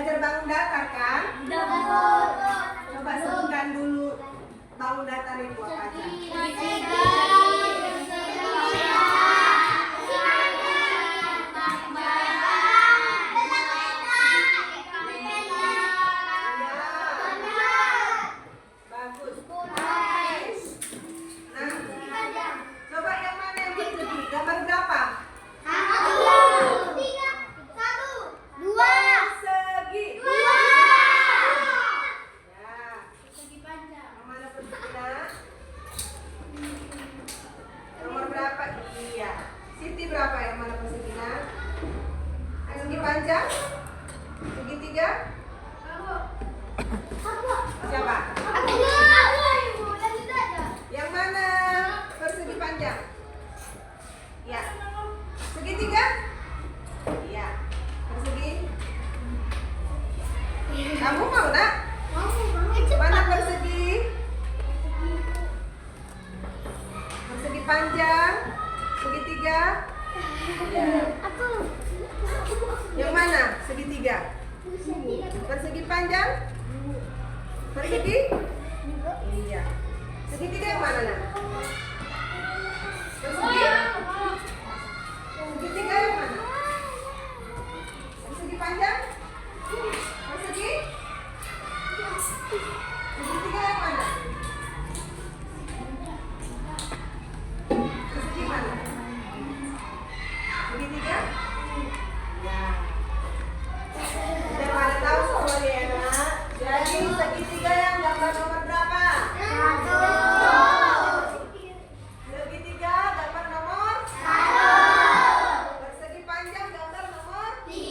belajar bangun datar kan? Udah, Bu. Coba sebutkan dulu bangun datar itu apa aja? Segitiga. Berapa yang mana persegi? Persegi panjang? Segitiga? Siapa? Yang mana persegi panjang? Ya. Segitiga? Iya. Persegi? Kamu mau nak? Mana persegi? Persegi panjang? Segitiga? Yang mana? Segitiga? Persegi panjang? Persegi? Iya. Segitiga yang mana nak? Persegi? Segitiga yang mana? Persegi panjang? Persegi? Segitiga yang mana? Persegi mana? Segitiga? Ya. Sudah pada tahu semuanya ya nak? Jadi segitiga yang gambar nomor berapa? Segitiga gambar nomor? Persegi panjang gambar nomor? 3.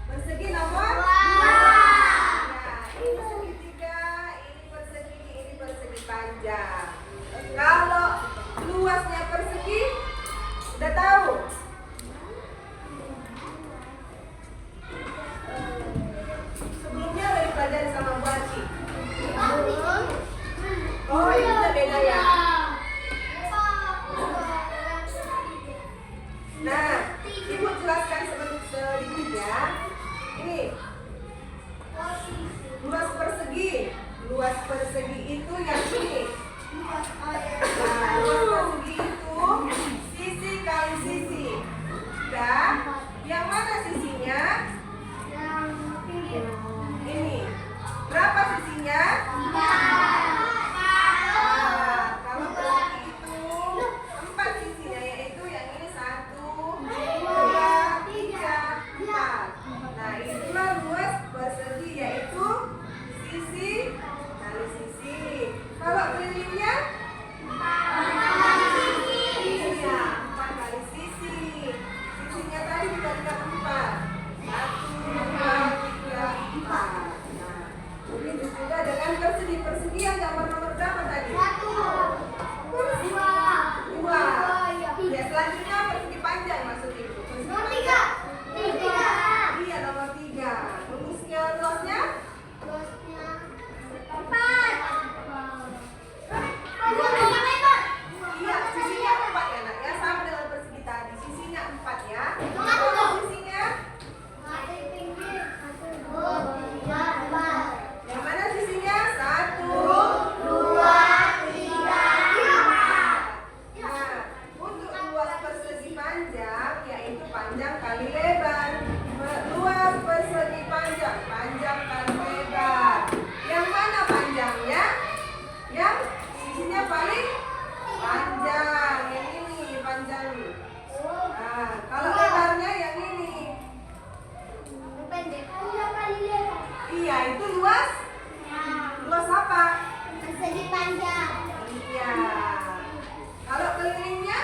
Persegi nomor? 2. Ya, ini segitiga, ini persegi panjang. Kalau luasnya persegi udah tahu? Sebelumnya udah dipelajari sama Bu Aci. Oh, ini udah beda ya. Nah, Ibu jelaskan sedikit ya. Ini luas persegi. Luas persegi itu yang ini. Nah, luas persegi itu sisi kali sisi. Dan yang mana sisinya? Ini. Berapa sisinya? 4. Kalau persegi itu 4 sisinya, yaitu yang ini 1, 2, 3, 4. Nah, itulah luas persegi, yaitu sisi kali sisi. Kalau kelilingnya? Iya, 4 kali sisi. Sisinya tadi diberikan 4. 1, 2, 3, 4. Nah, begitu juga dengan persegi. Persegi yang gambar nomor berapa tadi? 2. Ya, selanjutnya persegi panjang maksud Ibu. Persegi panjang. Iya, nomor 3. Luasnya? Iya, sisinya 4 ya nak ya, sama dengan persegi tadi. Sisinya 4 ya. Kalau sisinya? Yang mana sisinya? 1, 2, 3, 4. Nah, untuk luas persegi panjang, yaitu panjang kali lebar. Luas persegi panjang, panjang kali lebar. Yang mana panjangnya? Yang sisinya paling panjang. Yang ini panjang. Nah, kalau lebarnya yang ini. Iya, itu luas. Luas apa? Persegi panjang. Iya. Kalau kelilingnya?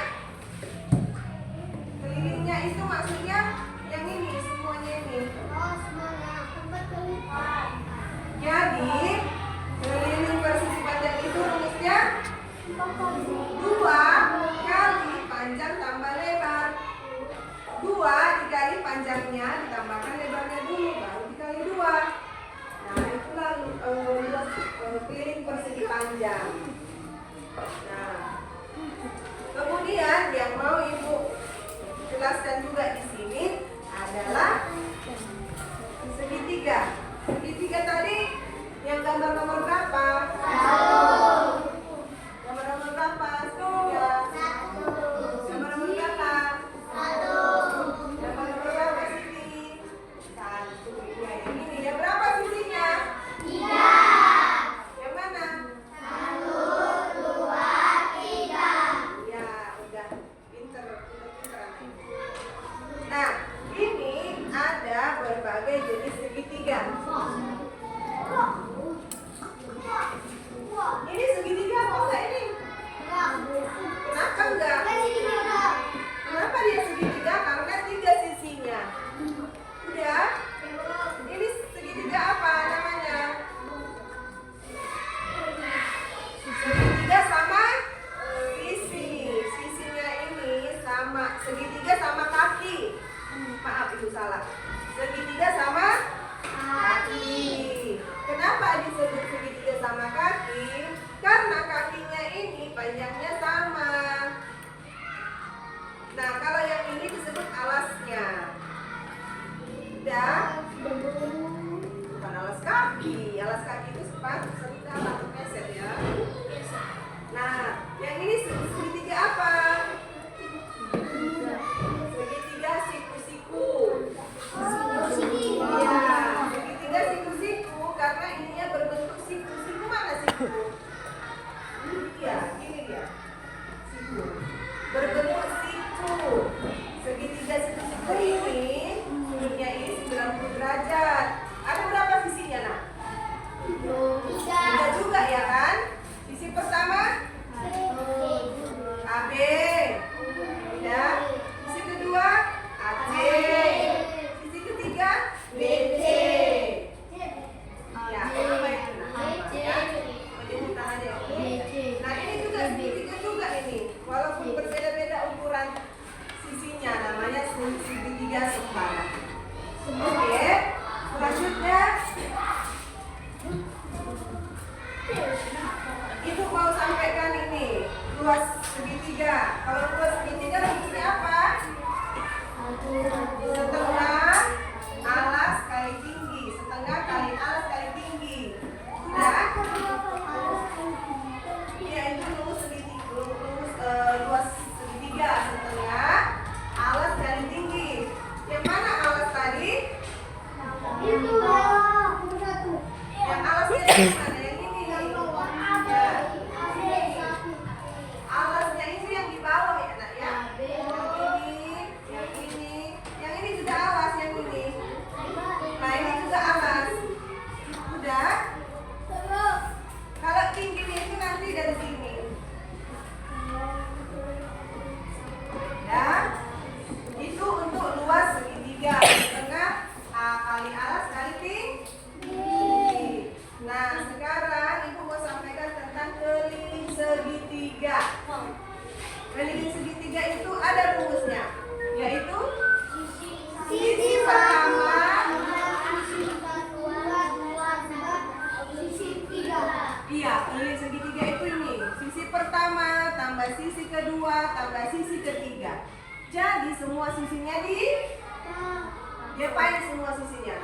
Kelilingnya itu maksudnya yang ini, semuanya ini. Jadi, keliling persegi panjang itu rumusnya 2 kali panjang tambah lebar. 2 dikali panjangnya ditambahkan lebarnya dulu, baru dikali 2. Nah, itulah luas keliling persegi panjang. Nah, kemudian yang mau Ibu jelaskan juga di sini adalah segitiga. Segitiga tadi yang gambar nomor berapa? Gambar nomor berapa? Segitiga. Gambar nomor berapa? Gambar nomor berapa sini? 1. Ya, yang ini. Yang berapa sisinya? 3. Yang mana? 1, 2, 3. Ya, udah pinter anak. Nah, ini ada berbagai jenis segitiga. Ini segitiga apa enggak ini? Kenapa enggak? Kenapa dia segitiga? Karena 3 sisinya. Udah? Ini segitiga apa namanya? Segitiga sama sisi. Sisinya ini sama. Segitiga sama kaki. Maaf, itu salah. Segitiga sama kaki. Kenapa disebut segitiga sama kaki? Karena kakinya ini panjangnya sama. Nah, kalau yang ini disebut alasnya. Udah? Bukan alas kaki. Alas kaki itu sepatu sandal atau keset ya. Nah, yang ini segitiga apa? Segitiga siku-siku. Iya, segitiga siku-siku karena ininya berbentuk siku. Siku mana siku? Iya, ini dia. Siku. Berbentuk siku. Segitiga siku-siku ini sudutnya ini 90 derajat. Ada berapa sisinya, Nak? 3 juga ya kan? Sisi pertama AB. Udah. Sisi kedua AC. Sisi ketiga BC. Ya, apa itu? Ya. Penyebutan aja. Nah, ini juga segitiga juga ini. Walaupun berbeda-beda ukuran sisinya, namanya segitiga sepadan. Oke. Selanjutnya Ibu mau sampaikan ini luas segitiga. Kalau luas segitiga rumusnya apa? Setengah alas kali tinggi. Setengah kali alas kali tinggi. Sudah? Ya, itu rumus segitiga. Rumus luas segitiga. Setengah alas kali tinggi. Yang mana alas tadi? Yang alasnya yang mana? Yang ini. Alasnya itu yang di bawah ya, Nak ya. Yang ini juga alas yang ini. Nah, ini juga alas. Udah? Kalau tingginya itu nanti dari sini. Ya. Itu untuk luas segitiga. Setengah kali alas kali tinggi. Nah, sekarang Ibu mau sampaikan tentang keliling segitiga. Keliling segitiga itu ada rumusnya, yaitu sisi pertama. Iya, keliling segitiga itu ini. Sisi pertama tambah sisi kedua tambah sisi ketiga. Jadi semua sisinya diapain semua sisinya?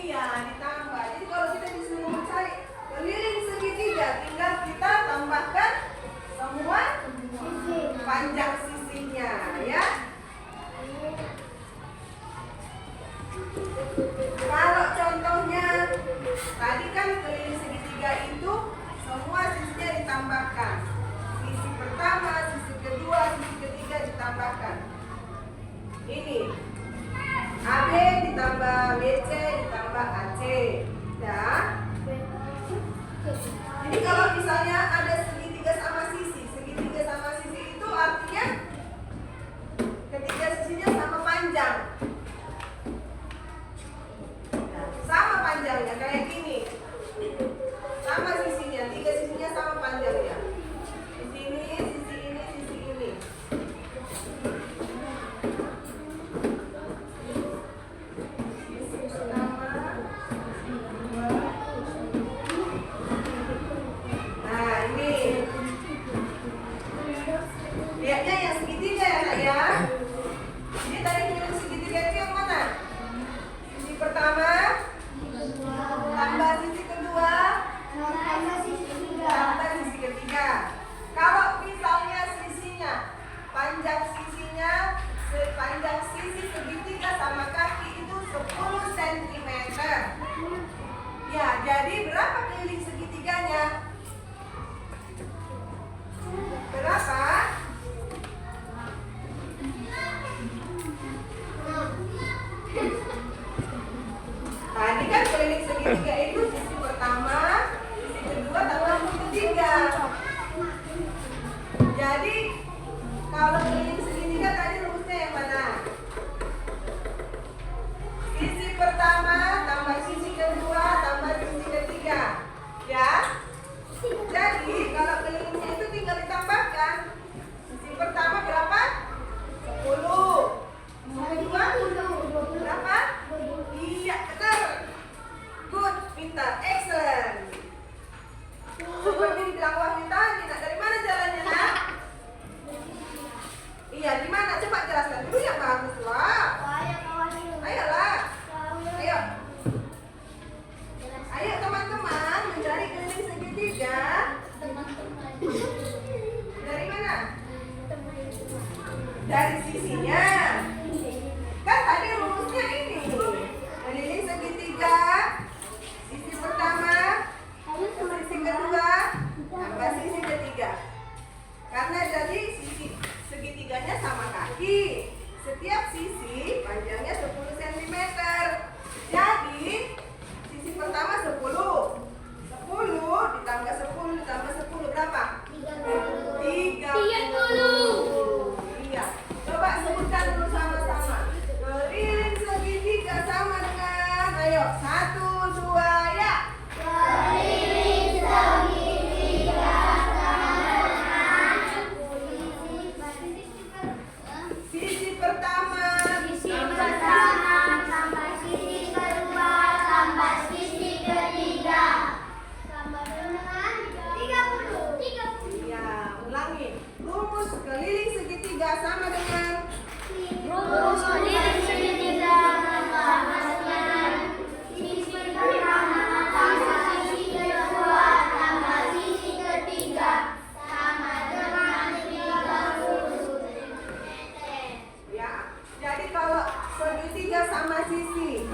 Iya, ditambah. Jadi kalau kita disuruh mencari keliling segitiga, tinggal kita tambahkan semua panjang sisinya, ya. Kalau contohnya tadi kan keliling segitiga itu semua sisinya ditambahkan. Sisi pertama, sisi kedua, sisi ketiga ditambahkan. Ini AB ditambah BC sepanjang sisi segitiga sama kaki itu 10 cm. Ya, jadi berapa keliling segitiganya? Berapa? Tadi kan keliling segitiga itu sisi pertama, sisi kedua, tambah sisi ketiga. Jadi kalau keliling segitiga tadi rumusnya yang mana? Sisi pertama tambah sisi kedua tambah sisi ketiga. Ya. Jadi kalau kelilingnya itu tinggal ditambahkan. Sisi pertama berapa? 10. Sisi kedua berapa? Iya, benar. Good, pintar, excellent. Seperti dibilang Wahyu tadi, nak dari mana jalannya, nak? Iya, di mana? Coba jelaskan dulu yang bagus lah. Ayolah. Ayo. Ayo teman-teman mencari keliling segitiga. Dari mana? Dari sisinya. Kan tadi rumusnya ini. Keliling segitiga. Sisi pertama, sisi kedua, tambah sisi ketiga. Karena jadi sisi segitiganya sama kaki. Setiap sisi panjangnya 10 cm. Jadi sisi pertama 10. 10 ditambah 10 ditambah 10 berapa? 30. Iya. Coba sebutkan dulu sama-sama. Keliling segitiga sama dengan, ayo, 1, 2, ya. Keliling segitiga Sisi pertama, tambah sisi kedua tambah sisi ketiga sama dengan 30. ya, ulangi. Rumus keliling segitiga sama dengan Rumus keliling segitiga sama dengan sisi pertama tambah sisi kedua tambah sisi ketiga sama dengan 30 cm. ya. Jadi kalau segitiga sama sisi.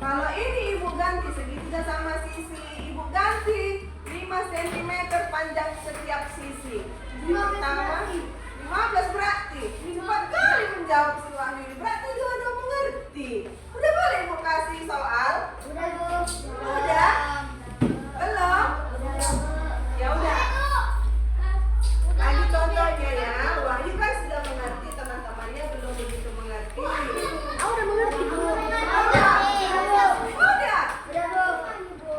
Kalau ini ibu ganti segitiga sama sisi, ibu ganti 5 cm panjang setiap sisi. Sisi pertama 15 berarti 4 kali menjawab si Wahyu ini. Berarti dua-dua mengerti. Udah boleh ibu kasih soal? Udah, Bu. Udah? Belum? Ya udah. Lagi contohnya ya. Wahyu kan sudah mengerti, teman-temannya belum begitu mengerti. Udah mengerti, Bu. Udah. Udah, Bu.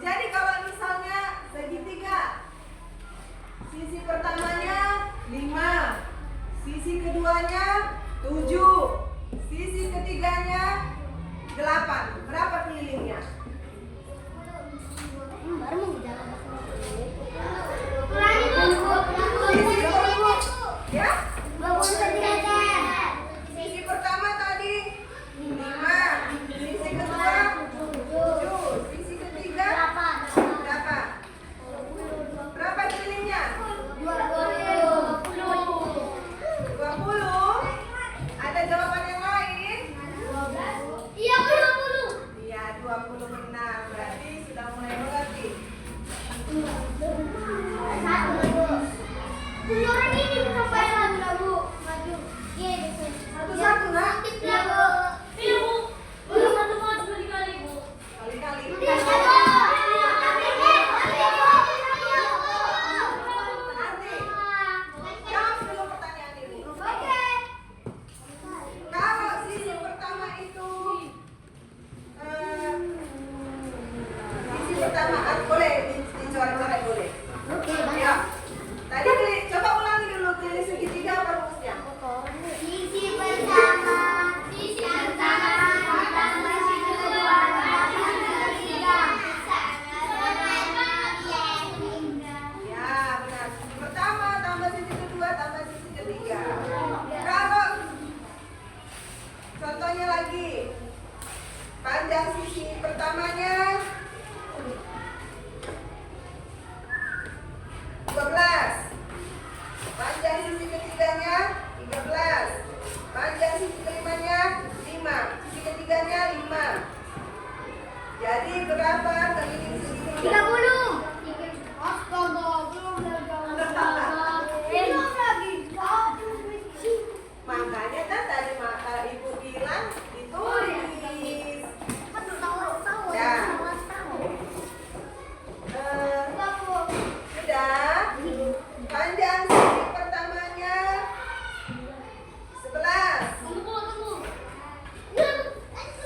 Jadi kalau misalnya segitiga, sisi pertamanya 5, sisi keduanya 7, sisi ketiganya 8. Berapa kelilingnya? Baru mau jalan. Sisi pertama, ya? 20 cm. Sisi pertama tadi 5, sisi kedua 7, sisi ketiga berapa? Berapa kelilingnya? 20. Ada jawaban yang lain? Iya, 20. Iya, 20 benar. Berarti sudah mulai mengerti. Orang ini sampai lagu maju. Satu-satu, nak. Iya, Bu. Iya, Bu. Udah satu mas berkali-kali, Bu. Kali-kali. Nanti jawab dulu pertanyaan ini. Kalau sisi pertama itu sisi pertama boleh dicoret-coret boleh. Ya. Tadi coba ulang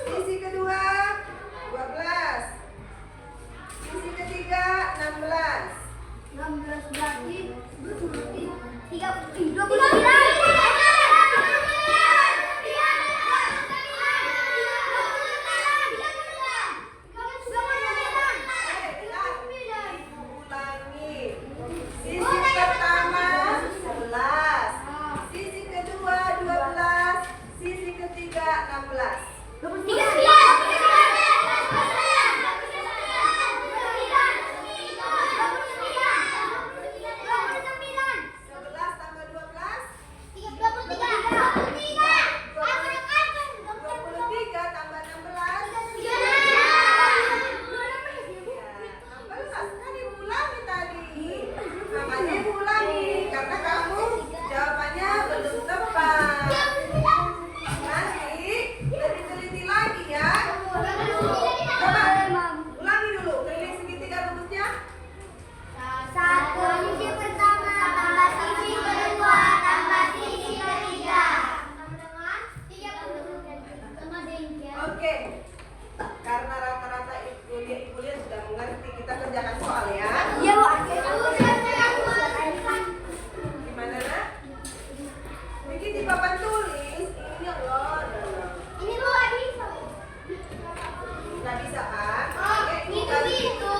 Sisi kedua 12. Sisi ketiga 16. 16 berarti 29. Ulangi. Sisi pertama 11. Sisi kedua 12. Sisi ketiga 16. 11 tambah 12. 23 tambah 16. Ya, 16 kan ibu ulangi tadi. Makanya ibu ulangi karena kamu jawabannya belum tepat. Nanti lebih teliti lagi ya. Coba ulangi dulu keliling segitiga rumusnya. Sisi pertama tambah sisi kedua tambah sisi ketiga. Oke. Karena rata-rata kuliah sudah mengerti, kita kerjakan soal ya. Iya, Bu. Gimana nak? Bikin di papan tulis ini loh. Ini Bu, Nggak bisa kan? Oh, Oke, gitu, nanti gitu.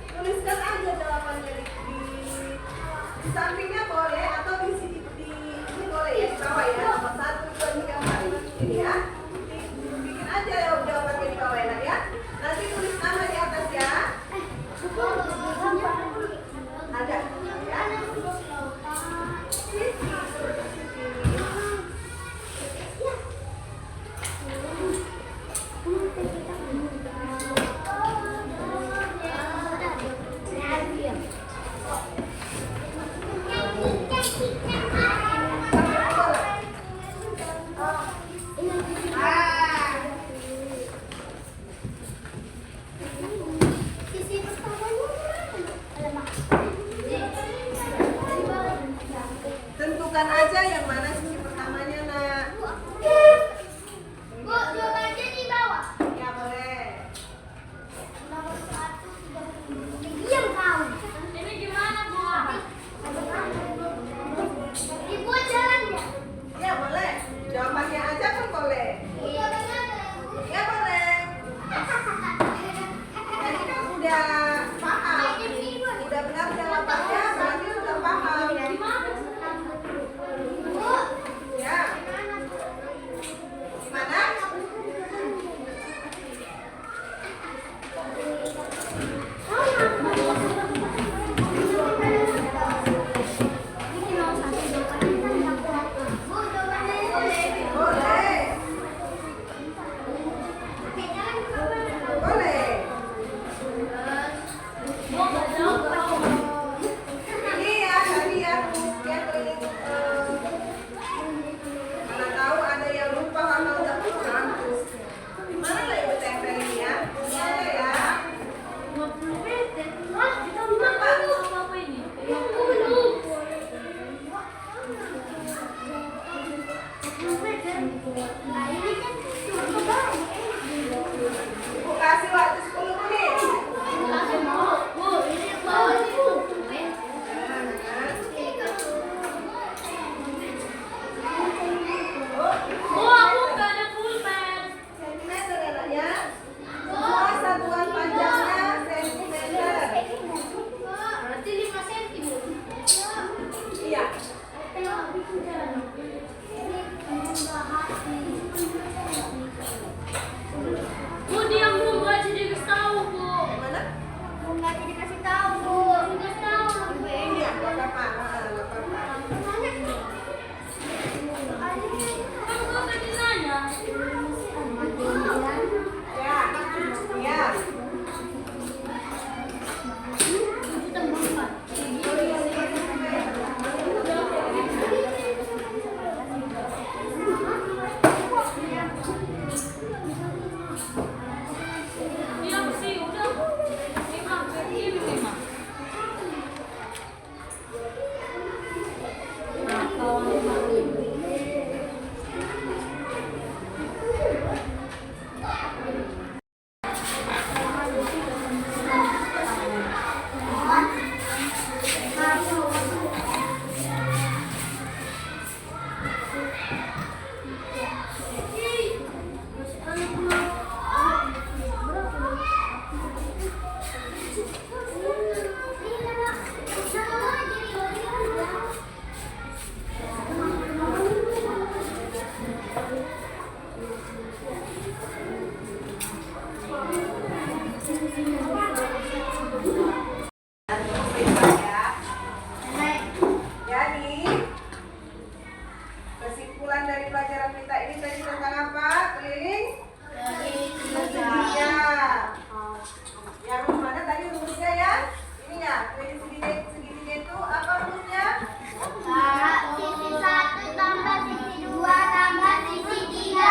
tuliskan aja jawabannya di sampingnya boleh atau di sini ini boleh ya di bawah ya. Nomor 1, 2, 3, 4, 5 ini ya. Bikin aja ya jawabannya di bawah ya. Nanti tulis nama di atas ya. Ada ya. Sisi pertamanya Tentukan aja yang mana sisi pertamanya nak. Bu, jawabannya di bawah. Ya boleh. Nomor 1, diam kau. Ini gimana, Bu? Dibuat jalannya. Ya boleh. Jawabannya aja kan boleh. Ya boleh. Jadi kan udah paham. Udah benar jawabannya berarti sudah paham. Gimana? Ya. Gimana? Boleh. Boleh. Bu, nggak jawab. Ini ya tadi ya yang keliling. Mana tahu ada yang lupa karena udah pulang. Mana lah ibu tempel ini ya? Ini ada ya. 50 meter. Wah, kita apa ini? Ibu kasih waktu 10 menit. Bu, ini bawah itu. Bu, aku nggak ada pulpen. Sentimeter ya nak ya. Semua satuan panjangnya sentimeter. Berarti 5 cm. Iya. Tengok. kesimpulan dari pelajaran kita ini tadi tentang apa? Keliling segitiga. Yang mana tadi rumusnya ya? Ini ya, keliling segitiga itu apa rumusnya? Sisi 1 tambah sisi 2 tambah sisi 3.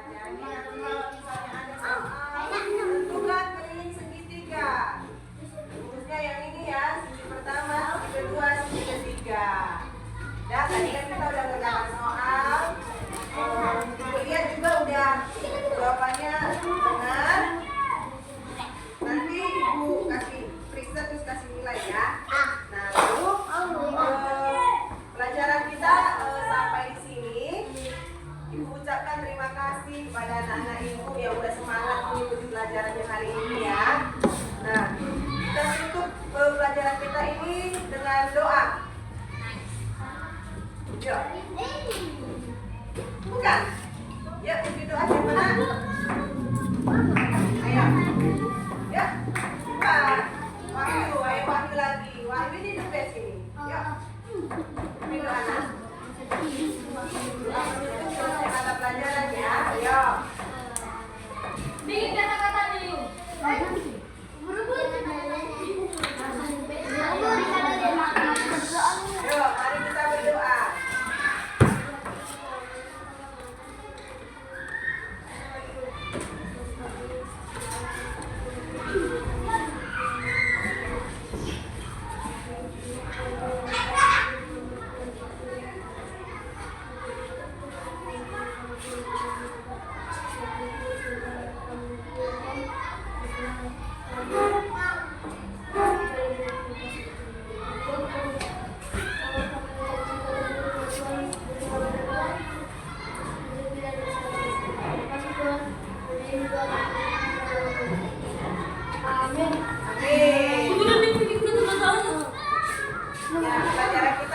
Jadi nanti kalau misalnya ada soal, tentukan keliling segitiga. Rumusnya yang ini ya, sisi pertama, sisi kedua, sisi ketiga. Ya, tadi kan kita udah ngerjakan soal. Ibu lihat juga udah jawabannya benar. Nanti ibu kasih periksa terus kasih nilai ya. Nah, lalu pelajaran kita sampai di sini. Ibu ucapkan terima kasih kepada anak-anak ibu yang udah semangat mengikuti pelajarannya hari ini ya. Nah, kita tutup pelajaran kita ini dengan doa. Yuk. Bukan. Yuk, bikin doa siapa nak? Ayo. Ya. Bukan. Wahyu, ayo Wahyu lagi. Wahyu di depan sini. Yuk. Bikin doa nak. Selesai mata pelajaran ya. Ayo. Bikin kata-kata nih. Yuk, mari kita berdoa. Amin. Udah nih, bikin kata-kata. Ya, pelajaran kita